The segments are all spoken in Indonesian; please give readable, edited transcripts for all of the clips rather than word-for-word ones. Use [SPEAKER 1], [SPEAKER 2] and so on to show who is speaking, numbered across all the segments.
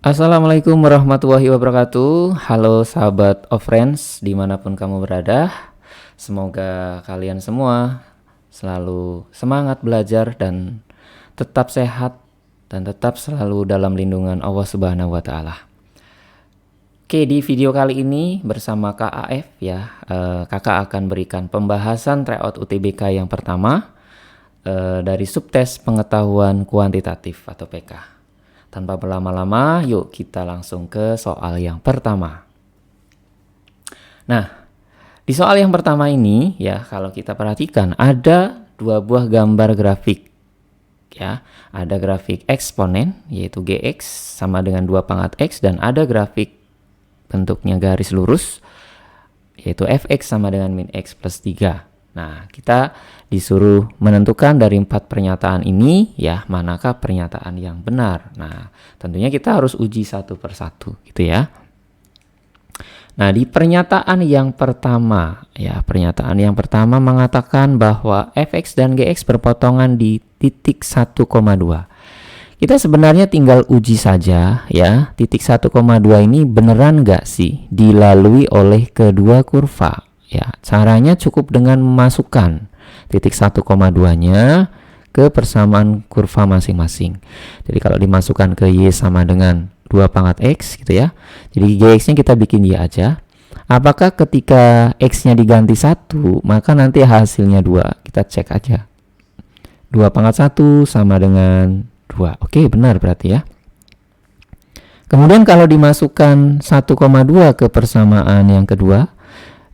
[SPEAKER 1] Assalamualaikum warahmatullahi wabarakatuh. Halo sahabat of friends dimanapun kamu berada. Semoga kalian semua selalu semangat belajar dan tetap sehat dan tetap selalu dalam lindungan Allah Subhanahu wa Ta'ala. Oke, di video kali ini bersama KAF ya, kakak akan berikan pembahasan tryout UTBK yang pertama dari subtes pengetahuan kuantitatif atau PK. Tanpa berlama-lama, yuk kita langsung ke soal yang pertama. Nah, di soal yang pertama ini ya, kalau kita perhatikan ada dua buah gambar grafik. Ya, ada grafik eksponen yaitu Gx sama dengan 2 pangkat X, dan ada grafik bentuknya garis lurus yaitu Fx sama dengan min X plus 3. Nah, kita disuruh menentukan dari 4 pernyataan ini ya, manakah pernyataan yang benar. Nah, tentunya kita harus uji satu persatu gitu ya. Nah, di pernyataan yang pertama ya, pernyataan yang pertama mengatakan bahwa Fx dan Gx berpotongan di titik 1,2. Kita sebenarnya tinggal uji saja ya, titik 1,2 ini beneran nggak sih dilalui oleh kedua kurva. Ya, caranya cukup dengan memasukkan titik 1,2-nya ke persamaan kurva masing-masing. Jadi kalau dimasukkan ke Y sama dengan 2 pangkat X gitu ya. Jadi Gx-nya kita bikin Y aja. Apakah ketika X-nya diganti 1, maka nanti hasilnya 2? Kita cek aja. 2 pangkat 1 sama dengan 2. Oke, benar berarti ya. Kemudian kalau dimasukkan 1,2 ke persamaan yang kedua,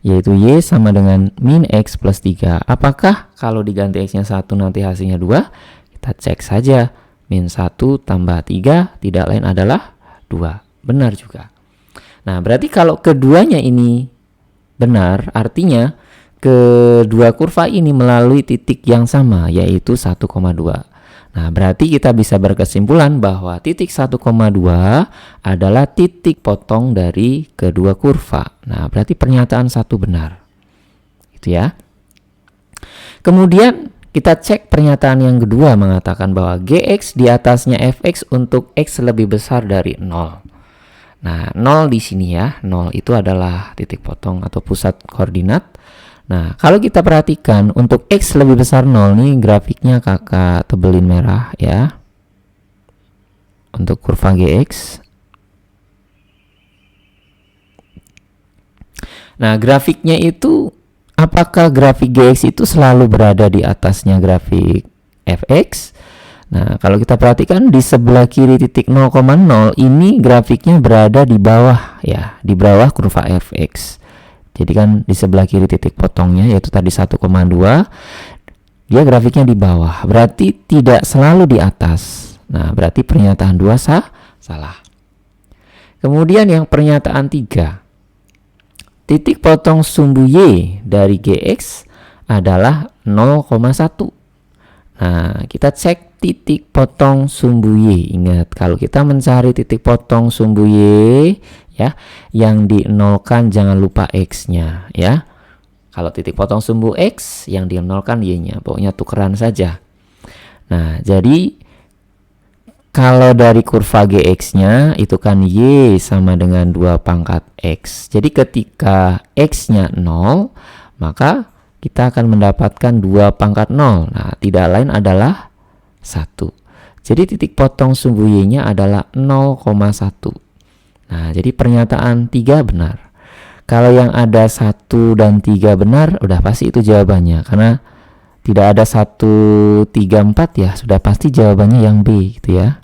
[SPEAKER 1] yaitu Y sama dengan min X plus 3. Apakah kalau diganti X-nya 1 nanti hasilnya 2? Kita cek saja. Min 1 tambah 3 tidak lain adalah 2. Benar juga. Nah, berarti kalau keduanya ini benar, artinya kedua kurva ini melalui titik yang sama, yaitu 1,2. Nah, berarti kita bisa berkesimpulan bahwa titik 1,2 adalah titik potong dari kedua kurva. Nah, berarti pernyataan 1 benar. Gitu ya. Kemudian kita cek pernyataan yang kedua mengatakan bahwa Gx di atasnya Fx untuk X lebih besar dari 0. Nah, 0 di sini ya. 0 itu adalah titik potong atau pusat koordinat. Nah, kalau kita perhatikan untuk X lebih besar 0 nih, grafiknya kakak tebelin merah ya. Untuk kurva Gx. Nah, grafiknya itu, apakah grafik Gx itu selalu berada di atasnya grafik Fx? Nah, kalau kita perhatikan di sebelah kiri titik 0,0 ini grafiknya berada di bawah ya, di bawah kurva Fx. Jadi kan di sebelah kiri titik potongnya yaitu tadi 1,2, dia grafiknya di bawah. Berarti tidak selalu di atas. Nah, berarti pernyataan 2 salah. Kemudian yang pernyataan 3. Titik potong sumbu Y dari Gx adalah 0,1. Nah, kita cek titik potong sumbu Y. Ingat, kalau kita mencari titik potong sumbu Y ya, yang di-nolkan jangan lupa X-nya ya. Kalau titik potong sumbu X, yang di-nolkan Y-nya. Pokoknya tukeran saja. Nah, jadi kalau dari kurva Gx-nya itu kan Y sama dengan 2 pangkat X. Jadi ketika X-nya 0, maka kita akan mendapatkan 2 pangkat 0. Nah, tidak lain adalah 1. Jadi titik potong sumbu Y-nya adalah 0,1. Nah, jadi pernyataan 3 benar. Kalau yang ada 1 dan 3 benar, udah pasti itu jawabannya. Karena tidak ada 1, 3, 4 ya, sudah pasti jawabannya yang B gitu ya.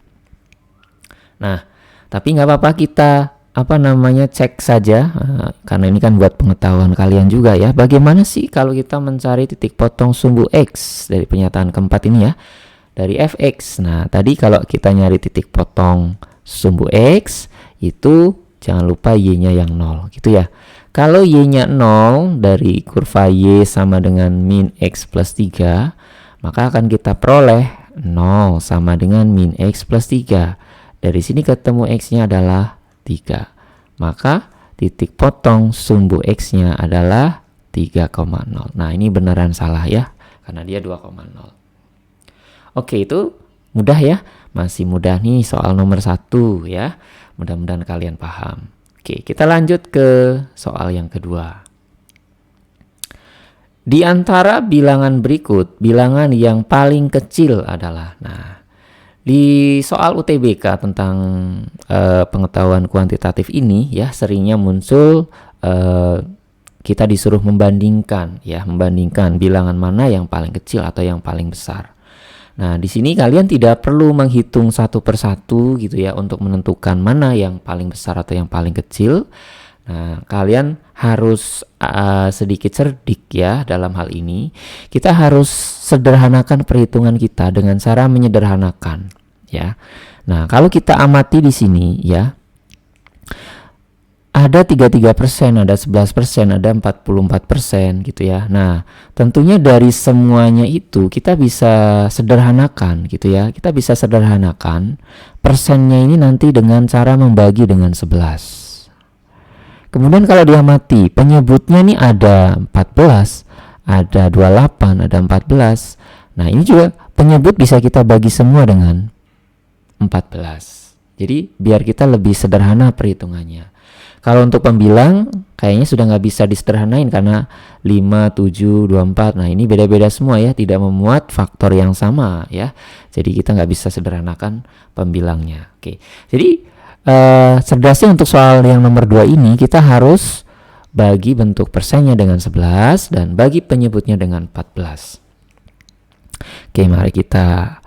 [SPEAKER 1] Nah, tapi nggak apa-apa kita cek saja, karena ini kan buat pengetahuan kalian juga ya. Bagaimana sih kalau kita mencari titik potong sumbu X dari pernyataan keempat ini ya, dari Fx. Nah, tadi kalau kita nyari titik potong sumbu X, itu jangan lupa Y-nya yang 0 gitu ya. Kalau Y-nya 0 dari kurva Y sama dengan min X plus 3, maka akan kita peroleh 0 sama dengan min X plus 3. Dari sini ketemu X-nya adalah 3. Maka titik potong sumbu X-nya adalah 3,0. Nah, ini beneran salah ya, karena dia 2,0. Oke, itu mudah ya, masih mudah nih soal nomor 1 ya. Mudah-mudahan kalian paham. Oke, kita lanjut ke soal yang kedua. Di antara bilangan berikut, bilangan yang paling kecil adalah, nah, di soal UTBK tentang pengetahuan kuantitatif ini ya, seringnya muncul kita disuruh membandingkan ya, membandingkan bilangan mana yang paling kecil atau yang paling besar. Nah, di sini kalian tidak perlu menghitung satu persatu gitu ya untuk menentukan mana yang paling besar atau yang paling kecil. Nah, kalian harus sedikit cerdik ya dalam hal ini. Kita harus sederhanakan perhitungan kita dengan cara menyederhanakan ya. Nah, kalau kita amati di sini ya, ada 33%, ada 11%, ada 44% gitu ya. Nah, tentunya dari semuanya itu kita bisa sederhanakan gitu ya. Kita bisa sederhanakan persennya ini nanti dengan cara membagi dengan 11. Kemudian kalau diamati penyebutnya nih ada 14, ada 28, ada 14. Nah, ini juga penyebut bisa kita bagi semua dengan 14. Jadi biar kita lebih sederhana perhitungannya. Kalau untuk pembilang kayaknya sudah nggak bisa disederhanain karena 5, 7, 24. Nah, ini beda-beda semua ya, tidak memuat faktor yang sama ya. Jadi kita nggak bisa sederhanakan pembilangnya. Oke, jadi cerdasnya untuk soal yang nomor 2 ini kita harus bagi bentuk persennya dengan 11 dan bagi penyebutnya dengan 14. Oke, mari kita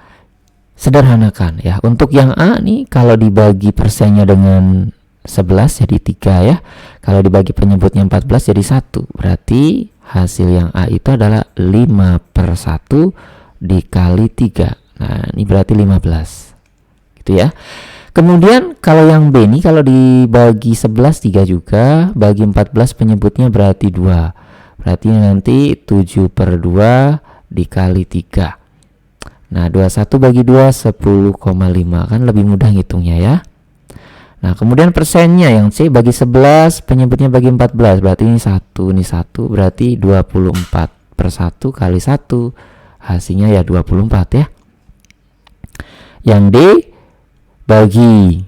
[SPEAKER 1] sederhanakan ya. Untuk yang A nih kalau dibagi persennya dengan 11 jadi 3 ya. Kalau dibagi penyebutnya 14 jadi 1. Berarti hasil yang A itu adalah 5/1 dikali 3. Nah, ini berarti 15. Gitu ya. Kemudian kalau yang B nih kalau dibagi 11 3 juga, bagi 14 penyebutnya berarti 2. Berarti nanti 7/2 dikali 3. Nah, 21 bagi 2 10,5, kan lebih mudah ngitungnya ya. Nah, kemudian persennya yang C bagi 11, penyebutnya bagi 14, berarti ini 1, berarti 24/1 kali 1, hasilnya ya 24 ya. Yang D bagi,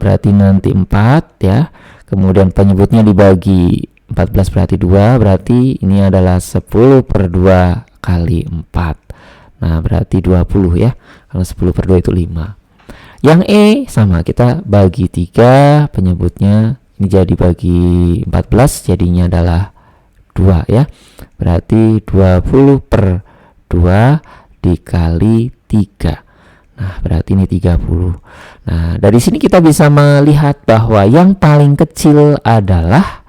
[SPEAKER 1] berarti nanti 4 ya. Kemudian penyebutnya dibagi 14 berarti 2, berarti ini adalah 10/2 kali 4. Nah, berarti 20 ya. Kalau 10/2 itu 5. Yang E sama, kita bagi 3, penyebutnya ini jadi bagi 14, jadinya adalah 2 ya. Berarti 20/2 dikali 3. Nah, berarti ini 30. Nah, dari sini kita bisa melihat bahwa yang paling kecil adalah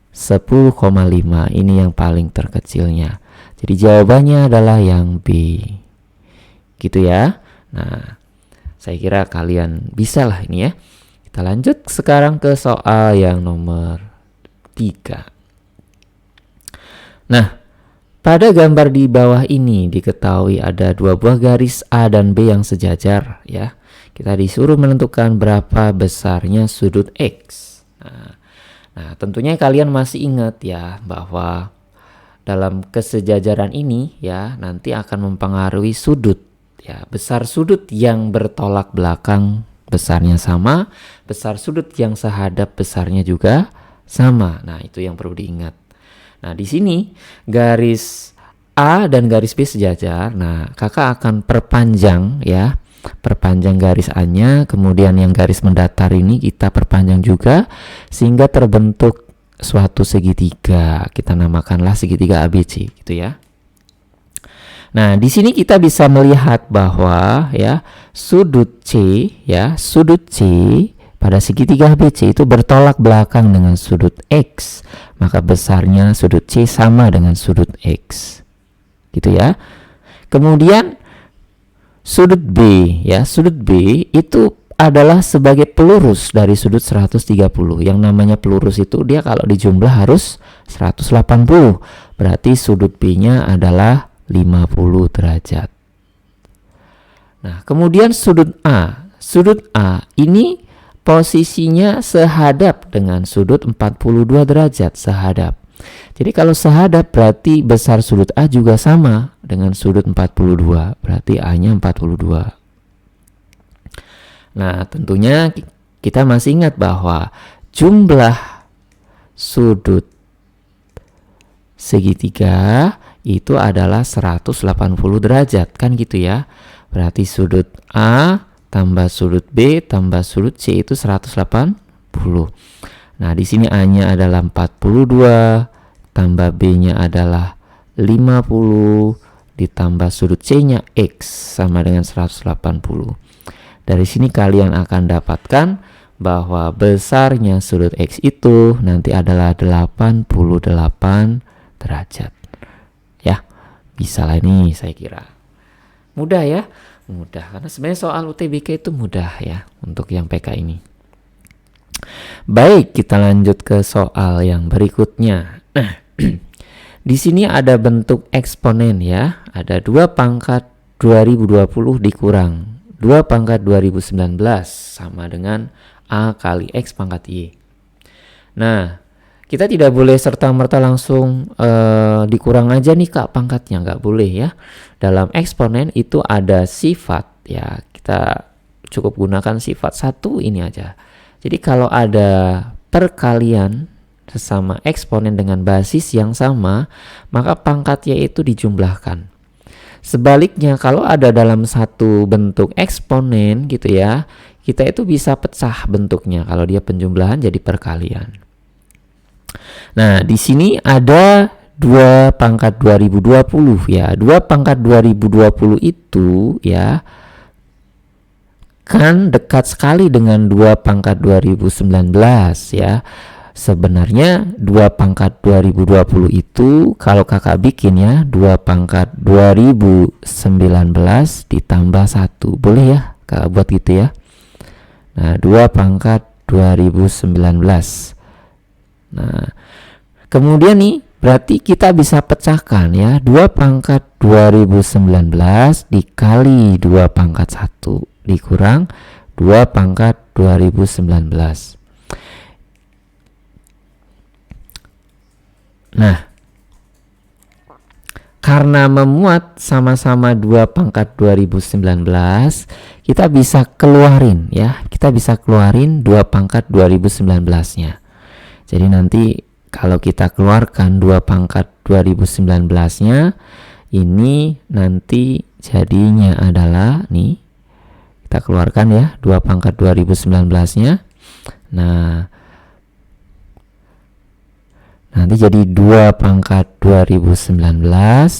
[SPEAKER 1] 10,5. Ini yang paling terkecilnya. Jadi jawabannya adalah yang B. Gitu ya. Nah, saya kira kalian bisa lah ini ya. Kita lanjut sekarang ke soal yang nomor 3. Nah, pada gambar di bawah ini diketahui ada 2 buah garis A dan B yang sejajar ya. Kita disuruh menentukan berapa besarnya sudut X. Nah, tentunya kalian masih ingat ya bahwa dalam kesejajaran ini ya nanti akan mempengaruhi sudut ya. Besar sudut yang bertolak belakang besarnya sama, besar sudut yang sehadap besarnya juga sama. Nah, itu yang perlu diingat. Nah, di sini garis A dan garis B sejajar. Nah, kakak akan perpanjang ya. Perpanjang garis A-nya, kemudian yang garis mendatar ini kita perpanjang juga sehingga terbentuk suatu segitiga. Kita namakanlah segitiga ABC gitu ya. Nah, di sini kita bisa melihat bahwa ya sudut C pada segitiga ABC itu bertolak belakang dengan sudut X, maka besarnya sudut C sama dengan sudut X. Gitu ya. Kemudian sudut B ya, sudut B itu adalah sebagai pelurus dari sudut 130. Yang namanya pelurus itu dia kalau dijumlah harus 180. Berarti sudut B-nya adalah 50 derajat. Nah, kemudian sudut A. Sudut A ini posisinya sehadap dengan sudut 42 derajat sehadap. Jadi kalau sehadap berarti besar sudut A juga sama dengan sudut 42. Berarti A-nya 42. Nah, tentunya kita masih ingat bahwa jumlah sudut segitiga itu adalah 180 derajat, kan gitu ya. Berarti sudut A tambah sudut B tambah sudut C itu 180. Nah, di sini A-nya adalah 42, tambah B-nya adalah 50, ditambah sudut C-nya X sama dengan 180. Dari sini kalian akan dapatkan bahwa besarnya sudut X itu nanti adalah 88 derajat. Ya, bisa lah ini saya kira. Mudah ya? Mudah, karena sebenarnya soal UTBK itu mudah ya untuk yang PK ini. Baik, kita lanjut ke soal yang berikutnya. Di sini ada bentuk eksponen ya. Ada 2 pangkat 2020 dikurang 2 pangkat 2019 sama dengan A kali X pangkat Y. Nah, kita tidak boleh serta-merta langsung dikurang aja nih Kak pangkatnya, nggak boleh ya. Dalam eksponen itu ada sifat ya, kita cukup gunakan sifat satu ini aja. Jadi kalau ada perkalian sesama eksponen dengan basis yang sama, maka pangkatnya itu dijumlahkan. Sebaliknya kalau ada dalam satu bentuk eksponen gitu ya, kita itu bisa pecah bentuknya kalau dia penjumlahan jadi perkalian. Nah, di sini ada 2 pangkat 2020 ya. 2 pangkat 2020 itu ya kan dekat sekali dengan 2 pangkat 2019 ya. Sebenarnya 2 pangkat 2020 itu kalau kakak bikin ya 2 pangkat 2019 ditambah 1. Boleh ya kakak buat gitu ya. Nah, 2 pangkat 2019. Nah, kemudian nih berarti kita bisa pecahkan ya 2 pangkat 2019 dikali 2 pangkat 1 dikurang 2 pangkat 2019. Nah, karena memuat sama-sama 2 pangkat 2019, kita bisa keluarin ya. Kita bisa keluarin 2 pangkat 2019-nya. Jadi nanti kalau kita keluarkan 2 pangkat 2019-nya, ini nanti jadinya adalah nih, kita keluarkan ya 2 pangkat 2019-nya. Nah, nanti jadi 2 pangkat 2019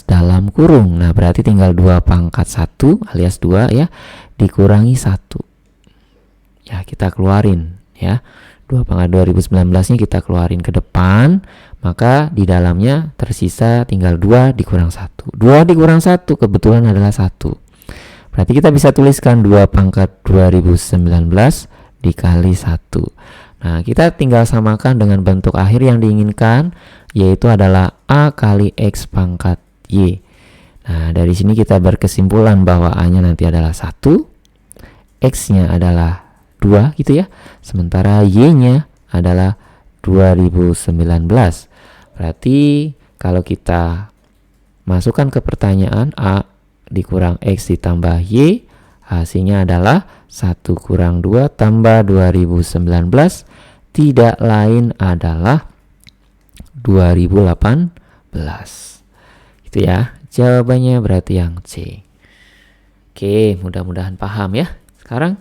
[SPEAKER 1] dalam kurung. Nah, berarti tinggal 2 pangkat 1 alias 2 ya, dikurangi 1. Ya, kita keluarin ya. 2 pangkat 2019-nya kita keluarin ke depan, maka di dalamnya tersisa tinggal 2 dikurang 1. 2 dikurang 1 kebetulan adalah 1. Berarti kita bisa tuliskan 2 pangkat 2019 dikali 1. Nah, kita tinggal samakan dengan bentuk akhir yang diinginkan, yaitu adalah A kali X pangkat Y. Nah, dari sini kita berkesimpulan bahwa A-nya nanti adalah 1, X-nya adalah 2 gitu ya. Sementara Y-nya adalah 2019. Berarti kalau kita masukkan ke pertanyaan A dikurang X ditambah Y, hasilnya adalah 1 kurang 2 tambah 2019, tidak lain adalah 2018. Gitu ya. Jawabannya berarti yang C. Oke, mudah-mudahan paham ya. Sekarang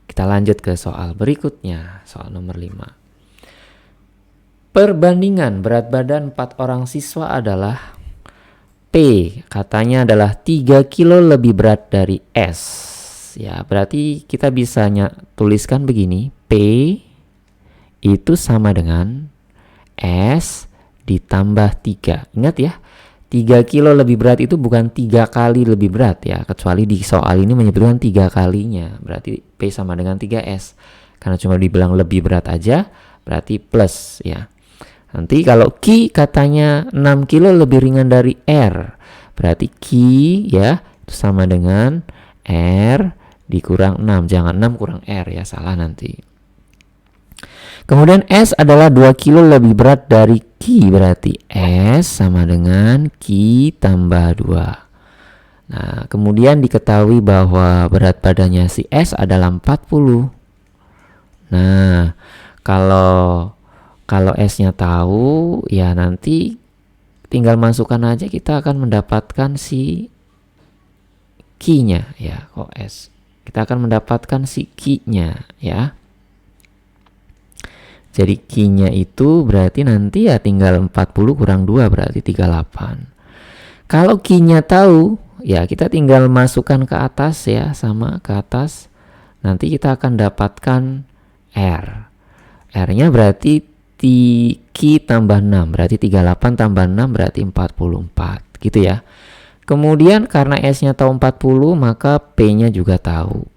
[SPEAKER 1] kita lanjut ke soal berikutnya, soal nomor 5. Perbandingan berat badan 4 orang siswa adalah P, katanya adalah 3 kilo lebih berat dari S. Ya, berarti kita bisa tuliskan begini, P itu sama dengan S ditambah 3. Ingat ya, 3 kilo lebih berat itu bukan 3 kali lebih berat ya, kecuali di soal ini menyebutkan 3 kalinya. Berarti P sama dengan 3S. Karena cuma dibilang lebih berat aja, berarti plus ya. Nanti kalau Q katanya 6 kilo lebih ringan dari R, berarti Q ya itu sama dengan R dikurang 6. Jangan 6 kurang R ya, salah nanti. Kemudian S adalah 2 kilo lebih berat dari Q, berarti S sama dengan Q tambah 2. Nah, kemudian diketahui bahwa berat badannya si S adalah 40. Nah, kalau S-nya tahu, ya nanti tinggal masukkan aja, kita akan mendapatkan si Q-nya ya. Kok S? Kita akan mendapatkan si Q-nya ya. Jadi Q-nya itu berarti nanti ya tinggal 40 kurang 2 berarti 38. Kalau Q-nya tahu, ya kita tinggal masukkan ke atas ya, sama ke atas. Nanti kita akan dapatkan R. R-nya berarti Q tambah 6, berarti 38 tambah 6 berarti 44 gitu ya. Kemudian karena S-nya tahu 40, maka P-nya juga tahu.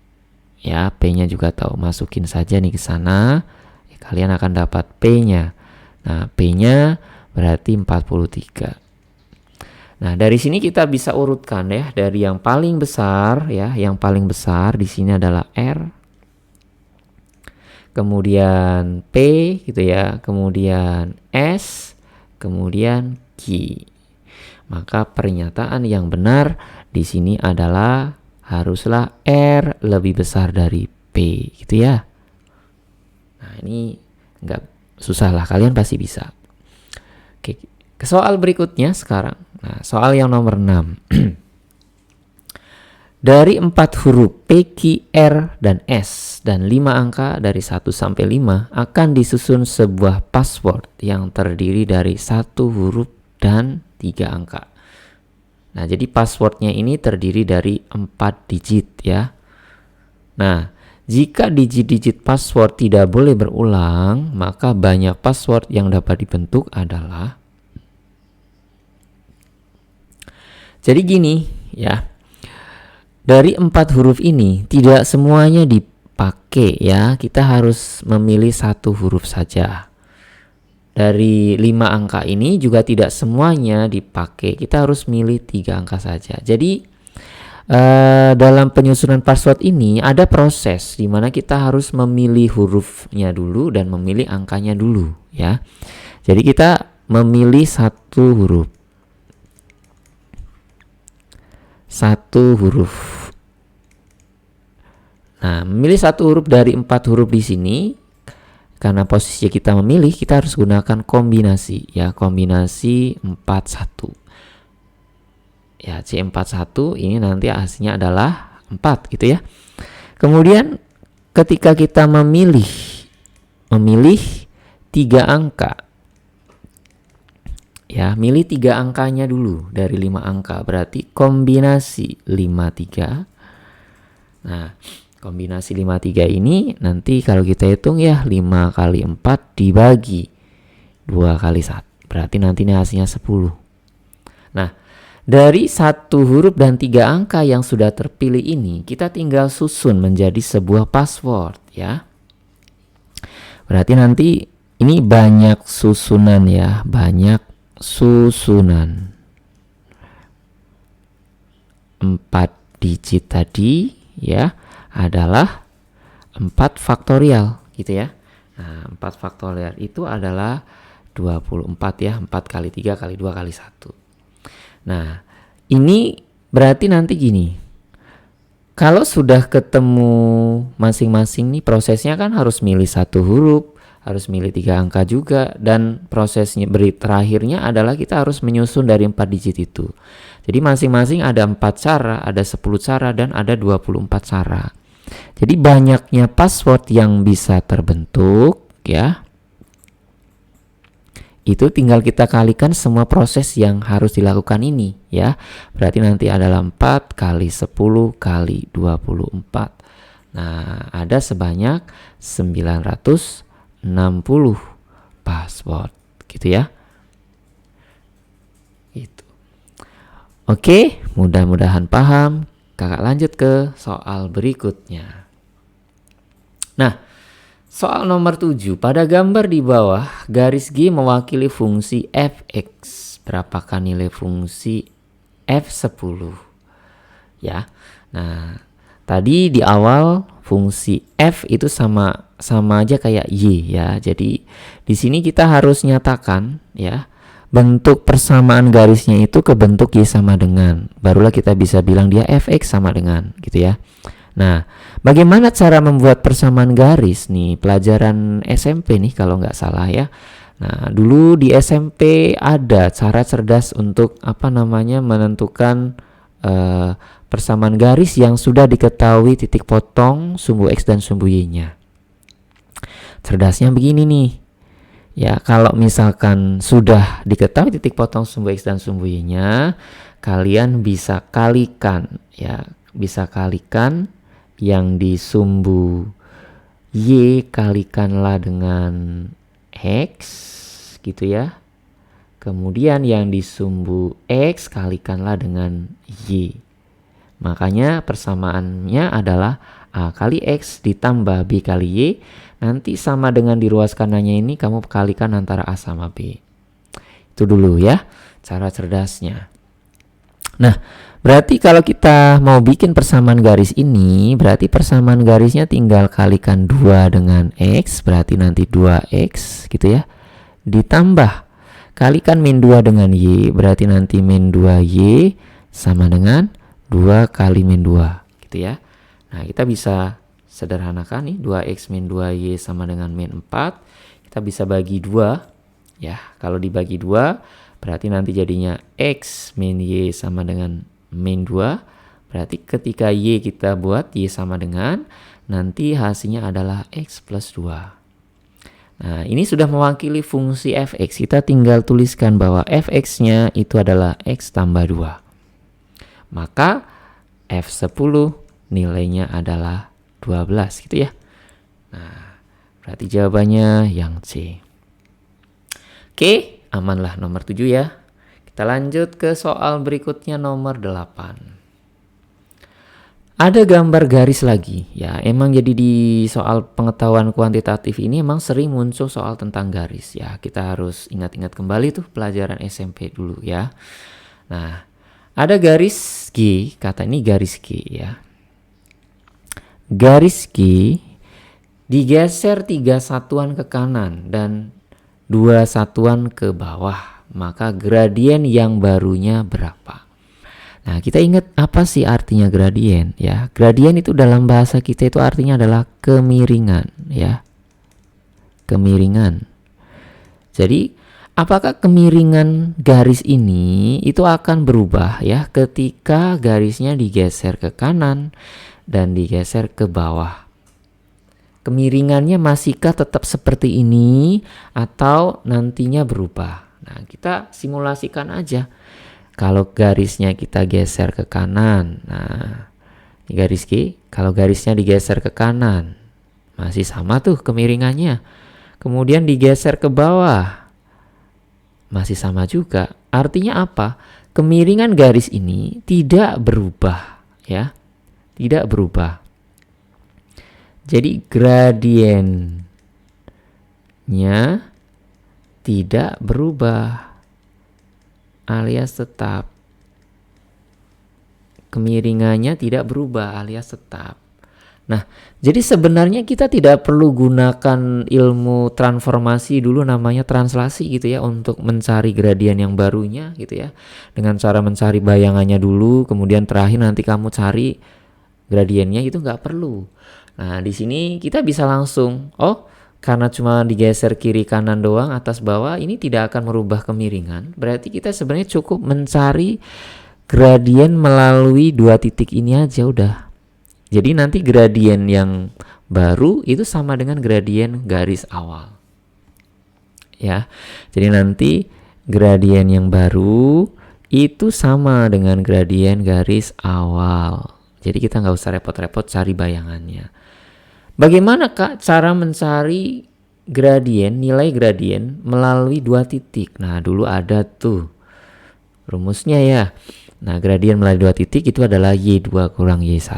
[SPEAKER 1] Ya, P-nya juga tahu. Masukin saja nih ke sana. Kalian akan dapat P-nya. Nah, P-nya berarti 43. Nah, dari sini kita bisa urutkan ya, dari yang paling besar ya, yang paling besar di sini adalah R. Kemudian P gitu ya, kemudian S, kemudian Q. Maka pernyataan yang benar di sini adalah haruslah R lebih besar dari P gitu ya. Nah, ini nggak susah lah, kalian pasti bisa. Oke, ke soal berikutnya sekarang. Nah, soal yang nomor 6. Dari 4 huruf P, Q, R, dan S dan 5 angka dari 1 sampai 5 akan disusun sebuah password yang terdiri dari 1 huruf dan 3 angka. Nah, jadi passwordnya ini terdiri dari 4 digit ya. Nah, jika digit-digit password tidak boleh berulang, maka banyak password yang dapat dibentuk adalah. Jadi gini ya, dari 4 huruf ini tidak semuanya dipakai ya, kita harus memilih 1 huruf saja. Dari 5 angka ini juga tidak semuanya dipakai, kita harus milih 3 angka saja. Jadi dalam penyusunan password ini ada proses di mana kita harus memilih hurufnya dulu dan memilih angkanya dulu ya. Jadi kita memilih 1 huruf. 1 huruf. Nah, memilih 1 huruf dari 4 huruf di sini. Karena posisi kita memilih, kita harus gunakan kombinasi ya, kombinasi 41. Ya, C41 ini nanti hasilnya adalah 4 gitu ya. Kemudian ketika kita memilih 3 angka. Ya, milih 3 angkanya dulu dari 5 angka. Berarti kombinasi 53. Nah, kombinasi 53 ini nanti kalau kita hitung ya, 5 kali 4 dibagi 2 kali 1. Berarti nanti ini hasilnya 10. Nah, dari 1 huruf dan 3 angka yang sudah terpilih ini, kita tinggal susun menjadi sebuah password ya. Berarti nanti ini banyak susunan ya, banyak susunan. 4 digit tadi ya adalah 4 faktorial gitu ya. Nah, 4 faktorial itu adalah 24 ya, 4 kali 3 kali 2 kali 1. Nah, ini berarti nanti gini. Kalau sudah ketemu masing-masing nih, prosesnya kan harus milih 1 huruf, harus milih 3 angka juga, dan prosesnya terakhirnya adalah kita harus menyusun dari 4 digit itu. Jadi masing-masing ada 4 cara, ada 10 cara, dan ada 24 cara. Jadi banyaknya password yang bisa terbentuk ya. Itu tinggal kita kalikan semua proses yang harus dilakukan ini ya. Berarti nanti adalah 4 kali 10 kali 24. Nah, ada sebanyak 960 password gitu ya. Itu. Oke, mudah-mudahan paham. Kakak lanjut ke soal berikutnya. Nah, soal nomor 7. Pada gambar di bawah, garis G mewakili fungsi fx. Berapakah nilai fungsi f10? Ya. Nah, tadi di awal fungsi f itu sama aja kayak y ya. Jadi di sini kita harus nyatakan ya bentuk persamaan garisnya itu ke bentuk Y sama dengan, barulah kita bisa bilang dia fx sama dengan gitu ya. Nah, bagaimana cara membuat persamaan garis nih, pelajaran SMP nih kalau nggak salah ya. Nah, dulu di SMP ada cara cerdas untuk menentukan persamaan garis yang sudah diketahui titik potong, sumbu X dan sumbu Y-nya. Cerdasnya begini nih. Ya, kalau misalkan sudah diketahui titik potong, sumbu X dan sumbu Y-nya, kalian bisa kalikan ya, bisa kalikan yang di sumbu Y kalikanlah dengan X gitu ya. Kemudian yang di sumbu X kalikanlah dengan Y. Makanya persamaannya adalah A kali X ditambah B kali Y. Nanti sama dengan di ruas kanannya ini kamu kalikan antara A sama B. Itu dulu ya cara cerdasnya. Nah, berarti kalau kita mau bikin persamaan garis ini, berarti persamaan garisnya tinggal kalikan 2 dengan X, berarti nanti 2X gitu ya. Ditambah kalikan min 2 dengan Y, berarti nanti min 2Y sama dengan 2 kali min 2 gitu ya. Nah, kita bisa sederhanakan nih, 2X min 2Y sama dengan min 4. Kita bisa bagi 2 ya. Kalau dibagi 2 berarti nanti jadinya X min Y sama dengan min 2. Berarti ketika Y kita buat Y sama dengan, nanti hasilnya adalah X plus 2. Nah, ini sudah mewakili fungsi fx. Kita tinggal tuliskan bahwa fx-nya itu adalah X tambah 2. Maka F10 nilainya adalah 12 gitu ya. Nah, berarti jawabannya yang C. Oke, amanlah nomor 7 ya. Kita lanjut ke soal berikutnya nomor 8. Ada gambar garis lagi. Ya, emang jadi di soal pengetahuan kuantitatif ini emang sering muncul soal tentang garis ya. Kita harus ingat-ingat kembali tuh pelajaran SMP dulu ya. Nah, ada garis G, kata ini garis G ya. Garis G digeser 3 satuan ke kanan dan 2 satuan ke bawah, maka gradien yang barunya berapa? Nah, kita ingat apa sih artinya gradien ya? Gradien itu dalam bahasa kita itu artinya adalah kemiringan ya. Kemiringan. Jadi, apakah kemiringan garis ini itu akan berubah ya ketika garisnya digeser ke kanan dan digeser ke bawah? Kemiringannya masihkah tetap seperti ini atau nantinya berubah? Nah, kita simulasikan aja. Kalau garisnya kita geser ke kanan, nah di garis G, kalau garisnya digeser ke kanan, masih sama tuh kemiringannya. Kemudian digeser ke bawah, masih sama juga. Artinya apa? Kemiringan garis ini tidak berubah ya. Tidak berubah. Jadi gradiennya tidak berubah alias tetap. Kemiringannya tidak berubah alias tetap. Nah, jadi sebenarnya kita tidak perlu gunakan ilmu transformasi dulu, namanya translasi gitu ya, untuk mencari gradien yang barunya gitu ya. Dengan cara mencari bayangannya dulu, kemudian terakhir nanti kamu cari gradiennya, itu nggak perlu. Nah, di sini kita bisa langsung, karena cuma digeser kiri kanan doang, atas bawah, ini tidak akan merubah kemiringan. Berarti kita sebenarnya cukup mencari gradien melalui 2 titik ini aja udah. Jadi nanti gradien yang baru itu sama dengan gradien garis awal. Ya. Jadi nanti gradien yang baru itu sama dengan gradien garis awal. Jadi kita nggak usah repot-repot cari bayangannya. Bagaimana Kak cara mencari gradien, nilai gradien melalui 2 titik? Nah, dulu ada tuh rumusnya ya. Nah, gradien melalui 2 titik itu adalah Y2 kurang Y1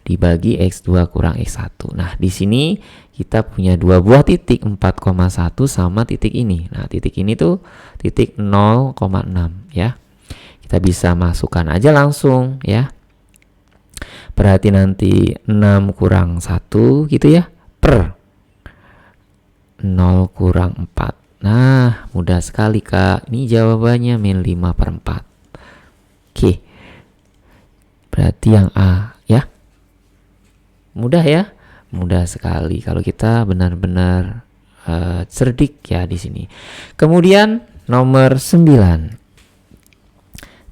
[SPEAKER 1] dibagi X2 kurang X1. Nah, di sini kita punya 2 buah titik, 4,1 sama titik ini. Nah, titik ini tuh titik 0,6 ya. Kita bisa masukkan aja langsung ya. Berarti nanti 6 kurang 1 gitu ya, per 0 kurang 4. Nah, mudah sekali Kak. Ini jawabannya min 5/4. Oke. Berarti yang A ya. Mudah ya? Mudah sekali kalau kita benar-benar cerdik ya di sini. Kemudian nomor 9.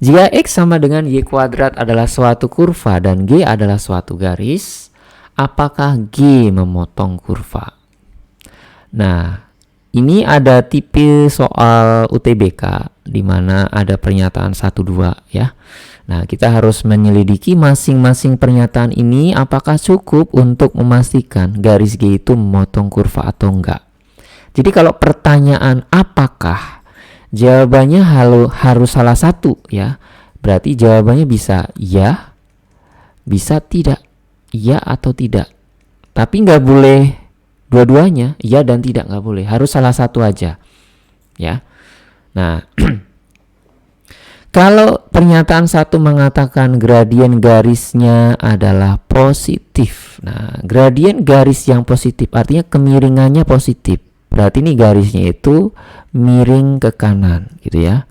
[SPEAKER 1] Jika X sama dengan Y kuadrat adalah suatu kurva dan G adalah suatu garis, apakah G memotong kurva? Nah, ini ada tipe soal UTBK di mana ada pernyataan 1-2 ya. Nah, kita harus menyelidiki masing-masing pernyataan ini apakah cukup untuk memastikan garis G itu memotong kurva atau enggak. Jadi kalau pertanyaan apakah, jawabannya harus salah satu ya. Berarti jawabannya bisa ya, bisa tidak, ya atau tidak. Tapi nggak boleh dua-duanya, ya dan tidak, nggak boleh. Harus salah satu aja ya. Nah, kalau pernyataan 1 mengatakan gradien garisnya adalah positif. Nah, gradien garis yang positif artinya kemiringannya positif. Berarti ini garisnya itu miring ke kanan gitu ya.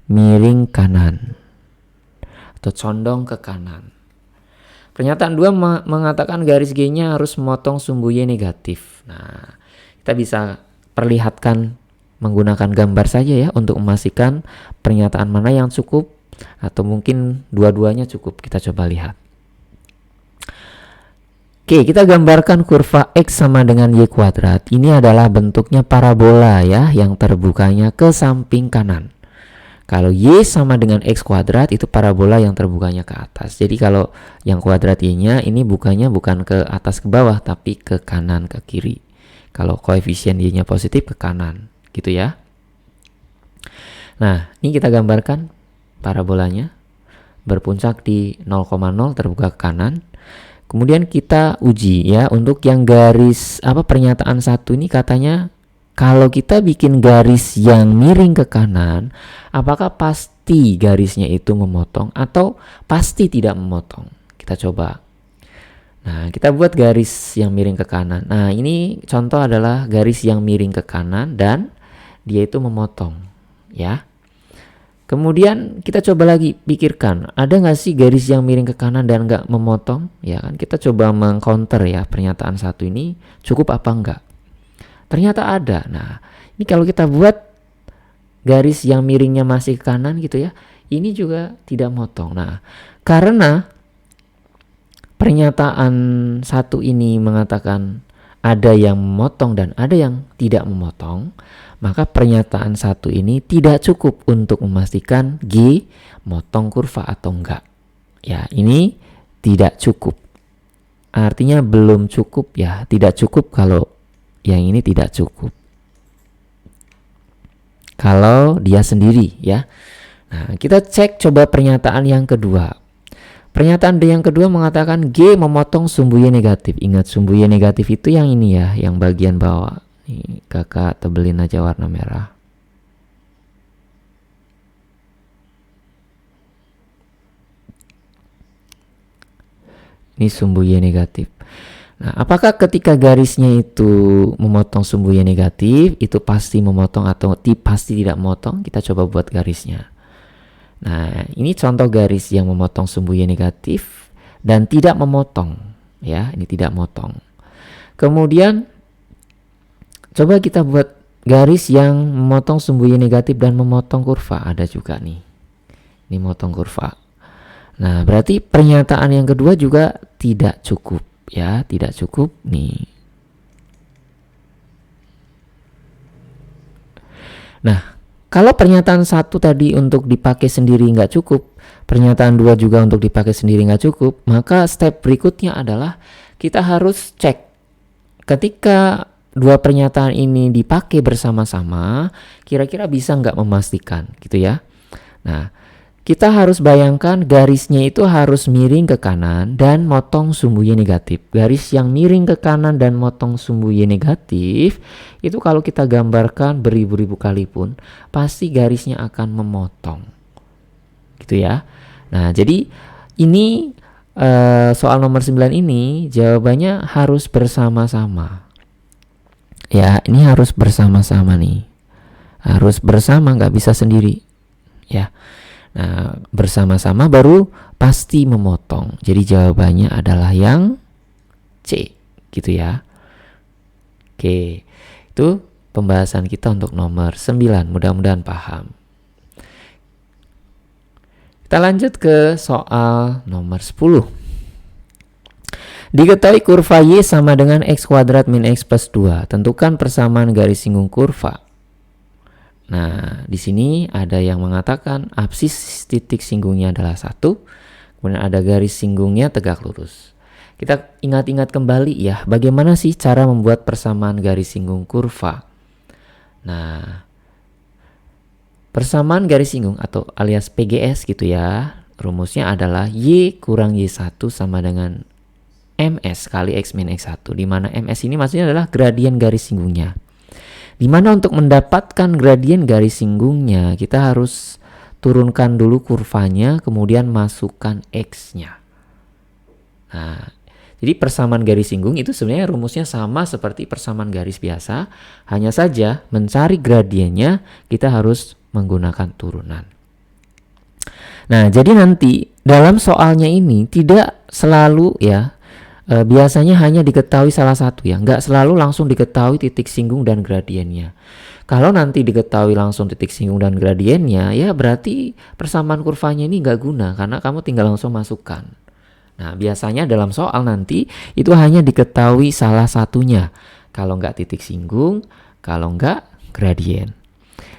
[SPEAKER 1] Miring kanan atau condong ke kanan. Pernyataan 2 mengatakan garis G-nya harus memotong sumbu Y negatif. Nah, kita bisa perlihatkan menggunakan gambar saja ya untuk memastikan pernyataan mana yang cukup atau mungkin dua-duanya cukup. Kita coba lihat. Oke, kita gambarkan kurva X sama dengan Y kuadrat. Ini adalah bentuknya parabola ya, yang terbukanya ke samping kanan. Kalau Y sama dengan X kuadrat itu parabola yang terbukanya ke atas. Jadi kalau yang kuadrat Y-nya ini bukannya bukan ke atas ke bawah tapi ke kanan ke kiri. Kalau koefisien Y-nya positif ke kanan gitu ya. Nah, ini kita gambarkan parabolanya berpuncak di 0,0 terbuka ke kanan. Kemudian kita uji ya untuk yang garis pernyataan 1 ini katanya kalau kita bikin garis yang miring ke kanan, apakah pasti garisnya itu memotong atau pasti tidak memotong? Kita coba. Nah, kita buat garis yang miring ke kanan. Nah, ini contoh adalah garis yang miring ke kanan dan dia itu memotong, ya. Kemudian kita coba lagi pikirkan, ada nggak sih garis yang miring ke kanan dan nggak memotong? Ya kan, kita coba mengcounter ya pernyataan 1 ini cukup apa enggak? Ternyata ada. Nah, ini kalau kita buat garis yang miringnya masih ke kanan gitu ya, ini juga tidak motong. Nah, karena pernyataan 1 ini mengatakan ada yang memotong dan ada yang tidak memotong, maka pernyataan 1 ini tidak cukup untuk memastikan G motong kurva atau enggak. Ya, ini tidak cukup. Artinya belum cukup ya, tidak cukup kalau yang ini tidak cukup. Kalau dia sendiri ya. Nah, kita cek coba pernyataan yang kedua. Pernyataan D yang kedua mengatakan G memotong sumbu Y negatif. Ingat sumbu Y negatif itu yang ini ya, yang bagian bawah. Nih, kakak tebelin aja warna merah. Ini sumbu Y negatif. Nah, apakah ketika garisnya itu memotong sumbu Y negatif, itu pasti memotong atau pasti tidak memotong? Kita coba buat garisnya. Nah, ini contoh garis yang memotong sumbu Y negatif dan tidak memotong. Ya, ini tidak memotong. Kemudian, coba kita buat garis yang memotong sumbu Y negatif dan memotong kurva. Ada juga nih. Ini memotong kurva. Nah, berarti pernyataan yang kedua juga tidak cukup. Ya, tidak cukup nih. Nah, kalau pernyataan 1 tadi untuk dipakai sendiri nggak cukup, pernyataan 2 juga untuk dipakai sendiri nggak cukup, maka step berikutnya adalah kita harus cek ketika dua pernyataan ini dipakai bersama-sama, kira-kira bisa nggak memastikan gitu ya. Nah, kita harus bayangkan garisnya itu harus miring ke kanan dan motong sumbu Y negatif. Garis yang miring ke kanan dan motong sumbu Y negatif itu kalau kita gambarkan beribu-ribu kali pun pasti garisnya akan memotong. Gitu ya. Nah, jadi ini soal nomor 9 ini jawabannya harus bersama-sama. Ya, ini harus bersama-sama nih. Harus bersama, nggak bisa sendiri ya. Nah, bersama-sama baru pasti memotong. Jadi jawabannya adalah yang C gitu ya. Oke, itu pembahasan kita untuk nomor 9. Mudah-mudahan paham. Kita lanjut ke soal nomor 10. Diketahui kurva Y sama dengan X kuadrat min X plus 2. Tentukan persamaan garis singgung kurva. Nah, di sini ada yang mengatakan absis titik singgungnya adalah 1. Kemudian ada garis singgungnya tegak lurus. Kita ingat-ingat kembali ya, bagaimana sih cara membuat persamaan garis singgung kurva. Nah, persamaan garis singgung atau alias PGS gitu ya, rumusnya adalah Y kurang Y1 sama dengan MS kali X min X1, di mana MS ini maksudnya adalah gradien garis singgungnya. Di mana untuk mendapatkan gradien garis singgungnya, kita harus turunkan dulu kurvanya, kemudian masukkan X-nya. Nah, jadi persamaan garis singgung itu sebenarnya rumusnya sama seperti persamaan garis biasa, hanya saja mencari gradiennya kita harus menggunakan turunan. Nah, jadi nanti dalam soalnya ini tidak selalu ya, biasanya hanya diketahui salah satu ya, nggak selalu langsung diketahui titik singgung dan gradiennya. Kalau nanti diketahui langsung titik singgung dan gradiennya, ya berarti persamaan kurvanya ini nggak guna karena kamu tinggal langsung masukkan. Nah, biasanya dalam soal nanti itu hanya diketahui salah satunya. Kalau nggak titik singgung, kalau nggak gradien.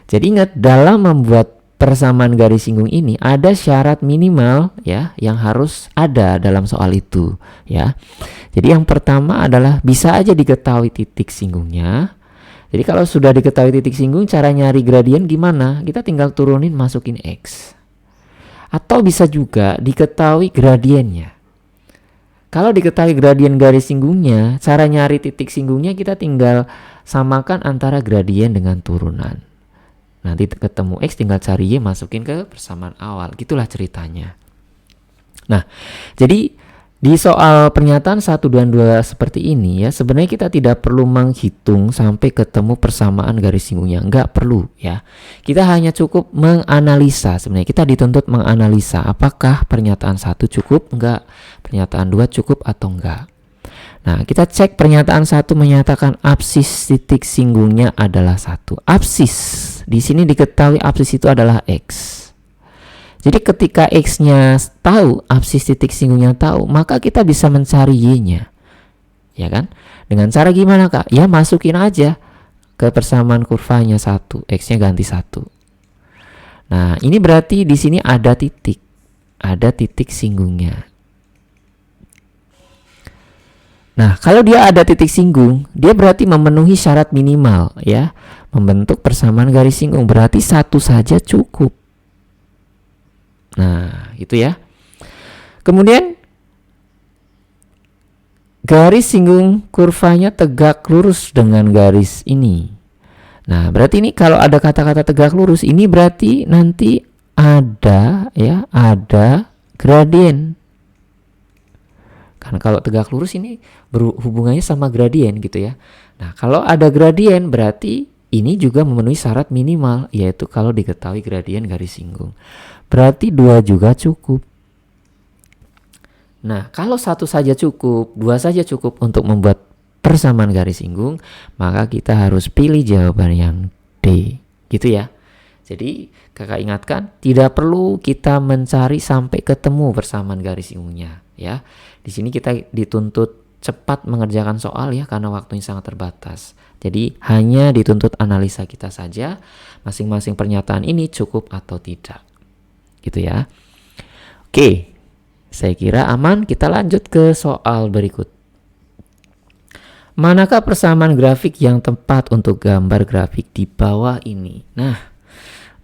[SPEAKER 1] Jadi ingat, dalam membuat persamaan garis singgung ini ada syarat minimal ya yang harus ada dalam soal itu ya. Jadi yang pertama adalah bisa aja diketahui titik singgungnya. Jadi kalau sudah diketahui titik singgung, cara nyari gradien gimana? Kita tinggal turunin, masukin X. Atau bisa juga diketahui gradiennya. Kalau diketahui gradien garis singgungnya, cara nyari titik singgungnya kita tinggal samakan antara gradien dengan turunan. Nanti ketemu X, tinggal cari Y, masukin ke persamaan awal. Gitulah ceritanya. Nah, jadi di soal pernyataan 1 dan 2 seperti ini ya, sebenarnya kita tidak perlu menghitung sampai ketemu persamaan garis singgungnya. Enggak perlu ya. Kita hanya cukup menganalisa. Sebenarnya kita dituntut menganalisa apakah pernyataan 1 cukup, enggak, pernyataan 2 cukup atau enggak. Nah, kita cek pernyataan 1 menyatakan absis titik singgungnya adalah 1. Absis, di sini diketahui absis itu adalah X. Jadi ketika X-nya tahu, absis titik singgungnya tahu, maka kita bisa mencari Y-nya. Ya kan? Dengan cara gimana, Kak? Ya masukin aja ke persamaan kurvanya 1, X-nya ganti 1. Nah, ini berarti di sini ada titik. Ada titik singgungnya. Nah, kalau dia ada titik singgung, dia berarti memenuhi syarat minimal ya, membentuk persamaan garis singgung, berarti 1 saja cukup. Nah, itu ya. Kemudian garis singgung kurvanya tegak lurus dengan garis ini. Nah, berarti ini kalau ada kata-kata tegak lurus, ini berarti nanti ada ya, ada gradien. Karena kalau tegak lurus ini berhubungannya sama gradien gitu ya. Nah, kalau ada gradien berarti ini juga memenuhi syarat minimal, yaitu kalau diketahui gradien garis singgung. Berarti 2 juga cukup. Nah, kalau 1 saja cukup, 2 saja cukup untuk membuat persamaan garis singgung, maka kita harus pilih jawaban yang D. Gitu ya. Jadi, kakak ingatkan, tidak perlu kita mencari sampai ketemu persamaan garis singgungnya ya. Di sini kita dituntut cepat mengerjakan soal ya, karena waktunya sangat terbatas. Jadi hanya dituntut analisa kita saja, masing-masing pernyataan ini cukup atau tidak. Gitu ya. Oke, saya kira aman. Kita lanjut ke soal berikut. Manakah persamaan grafik yang tepat untuk gambar grafik di bawah ini? Nah,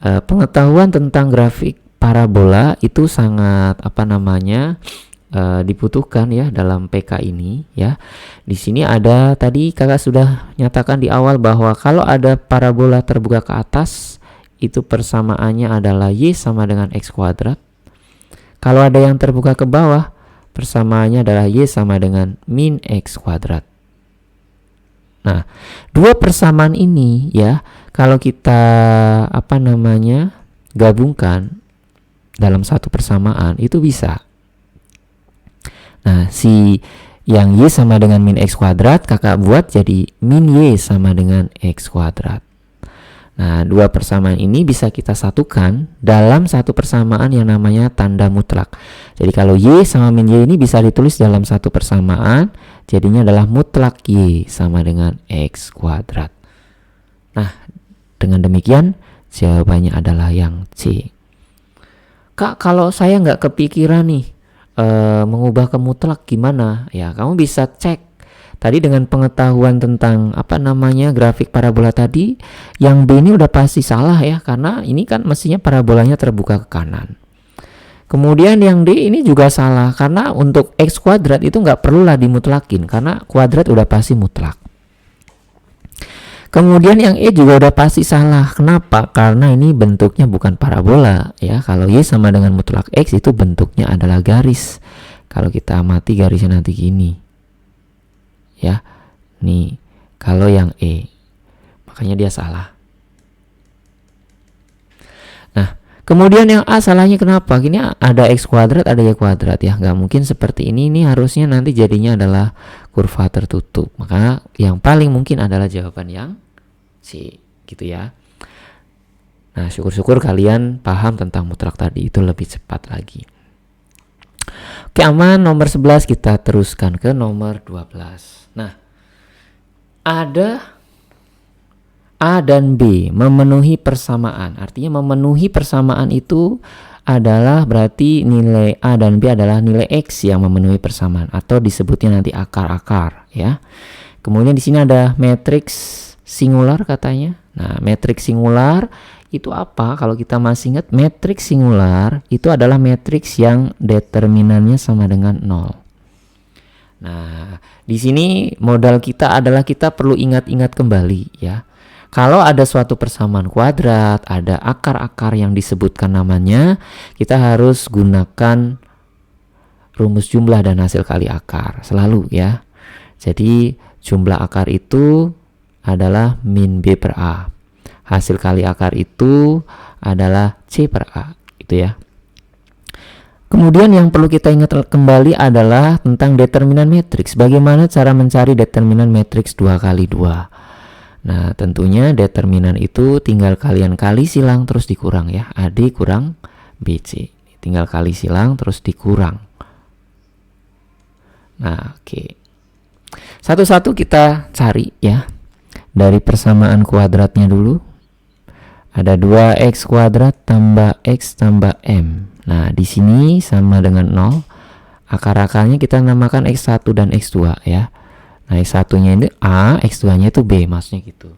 [SPEAKER 1] pengetahuan tentang grafik parabola itu sangat dibutuhkan ya dalam PK ini ya. Di sini ada tadi kakak sudah nyatakan di awal bahwa kalau ada parabola terbuka ke atas itu persamaannya adalah Y sama dengan X kuadrat. Kalau ada yang terbuka ke bawah persamaannya adalah Y sama dengan min X kuadrat. Nah, dua persamaan ini ya, kalau kita gabungkan dalam satu persamaan itu bisa. Nah, si yang Y sama dengan min X kuadrat kakak buat jadi min Y sama dengan X kuadrat. Nah, dua persamaan ini bisa kita satukan dalam satu persamaan yang namanya tanda mutlak. Jadi kalau Y sama min Y ini bisa ditulis dalam satu persamaan, jadinya adalah mutlak Y sama dengan X kuadrat. Nah, dengan demikian jawabannya adalah yang C. Kak, kalau saya nggak kepikiran nih mengubah ke mutlak gimana? Ya, kamu bisa cek tadi dengan pengetahuan tentang grafik parabola tadi. Yang B ini udah pasti salah ya, karena ini kan mestinya parabolanya terbuka ke kanan. Kemudian yang D ini juga salah, karena untuk X kuadrat itu nggak perlulah dimutlakin, karena kuadrat udah pasti mutlak. Kemudian yang E juga udah pasti salah. Kenapa? Karena ini bentuknya bukan parabola ya. Kalau Y sama dengan mutlak X itu bentuknya adalah garis. Kalau kita amati garisnya nanti gini. Ya. Nih, kalau yang E. Makanya dia salah. Nah, kemudian yang A salahnya kenapa? Ini ada X kuadrat, ada Y kuadrat ya. Nggak mungkin seperti ini. Ini harusnya nanti jadinya adalah kurva tertutup. Maka yang paling mungkin adalah jawaban yang C, gitu ya. Nah, syukur-syukur kalian paham tentang mutlak tadi, itu lebih cepat lagi. Oke, aman. Nomor 11 kita teruskan ke nomor 12. Nah, ada A dan B memenuhi persamaan. Artinya memenuhi persamaan itu adalah berarti nilai A dan B adalah nilai X yang memenuhi persamaan, atau disebutnya nanti akar-akar ya. Kemudian di sini ada matriks singular katanya. Nah, matriks singular itu apa? Kalau kita masih ingat, matriks singular itu adalah matriks yang determinannya sama dengan 0. Nah, di sini modal kita adalah kita perlu ingat-ingat kembali ya. Kalau ada suatu persamaan kuadrat, ada akar-akar yang disebutkan namanya, kita harus gunakan rumus jumlah dan hasil kali akar selalu ya. Jadi jumlah akar itu adalah min B per A. Hasil kali akar itu adalah C per A, gitu ya. Kemudian yang perlu kita ingat kembali adalah tentang determinan matriks. Bagaimana cara mencari determinan matriks 2 kali 2? Nah, tentunya determinan itu tinggal kalian kali silang terus dikurang ya. AD kurang BC. Tinggal kali silang terus dikurang. Nah, oke. Satu-satu kita cari ya. Dari persamaan kuadratnya dulu. Ada 2x kuadrat tambah x tambah m. Nah, di sini sama dengan 0. Akar-akarnya kita namakan x1 dan x2 ya. Nah, x1-nya ini A, x2-nya itu B, maksudnya gitu.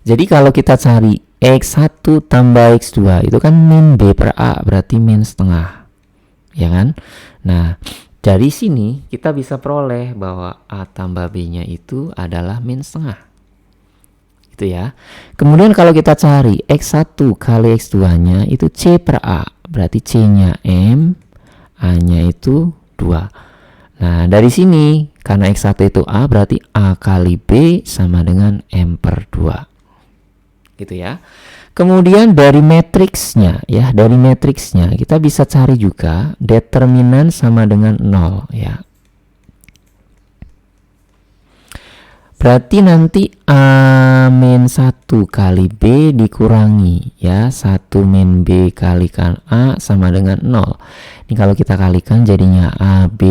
[SPEAKER 1] Jadi kalau kita cari x1 tambah x2 itu kan min B per A, berarti min setengah. Ya kan? Nah, dari sini kita bisa peroleh bahwa A tambah B-nya itu adalah min setengah. Gitu ya. Kemudian kalau kita cari X1 kali X2-nya itu C per A. Berarti C-nya M, A-nya itu 2. Nah, dari sini karena X1 itu A, berarti A kali B sama dengan M per 2. Gitu ya. Kemudian dari matriksnya ya, dari matriksnya kita bisa cari juga determinan sama dengan 0 ya. Berarti nanti A min 1 kali B dikurangi ya, 1 min B kalikan A sama dengan 0. Ini kalau kita kalikan jadinya AB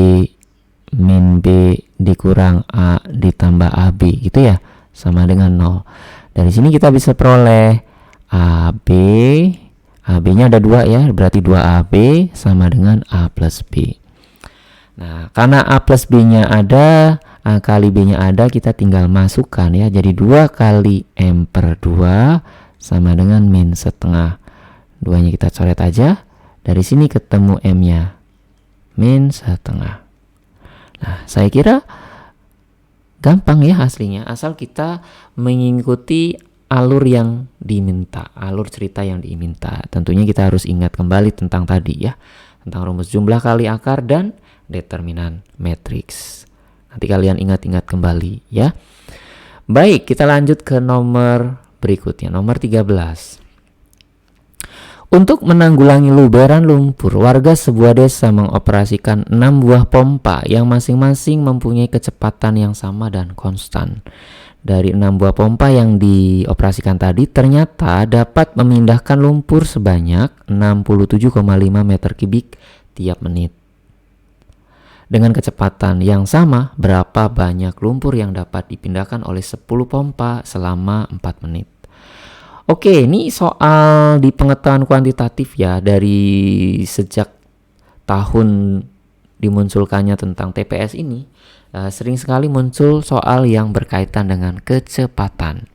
[SPEAKER 1] min B dikurang A ditambah AB gitu ya, sama dengan 0. Dari sini kita bisa peroleh AB-nya ada 2 ya, berarti 2AB sama dengan A plus B. Nah, karena A plus B-nya ada, A kali B-nya ada, kita tinggal masukkan ya. Jadi 2 kali M per 2 sama dengan min setengah. 2-nya kita coret aja. Dari sini ketemu M-nya, min setengah. Nah, saya kira gampang ya hasilnya, asal kita mengikuti alur yang diminta, alur cerita yang diminta. Tentunya kita harus ingat kembali tentang tadi ya, tentang rumus jumlah kali akar dan determinan matriks. Nanti kalian ingat-ingat kembali ya. Baik, kita lanjut ke nomor berikutnya, nomor 13. Untuk menanggulangi luberan lumpur, warga sebuah desa mengoperasikan 6 buah pompa yang masing-masing mempunyai kecepatan yang sama dan konstan. Dari 6 buah pompa yang dioperasikan tadi ternyata dapat memindahkan lumpur sebanyak 67,5 meter kubik tiap menit. Dengan kecepatan yang sama, berapa banyak lumpur yang dapat dipindahkan oleh 10 pompa selama 4 menit? Oke, ini soal di pengetahuan kuantitatif ya, dari sejak tahun dimunculkannya tentang TPS ini, sering sekali muncul soal yang berkaitan dengan kecepatan.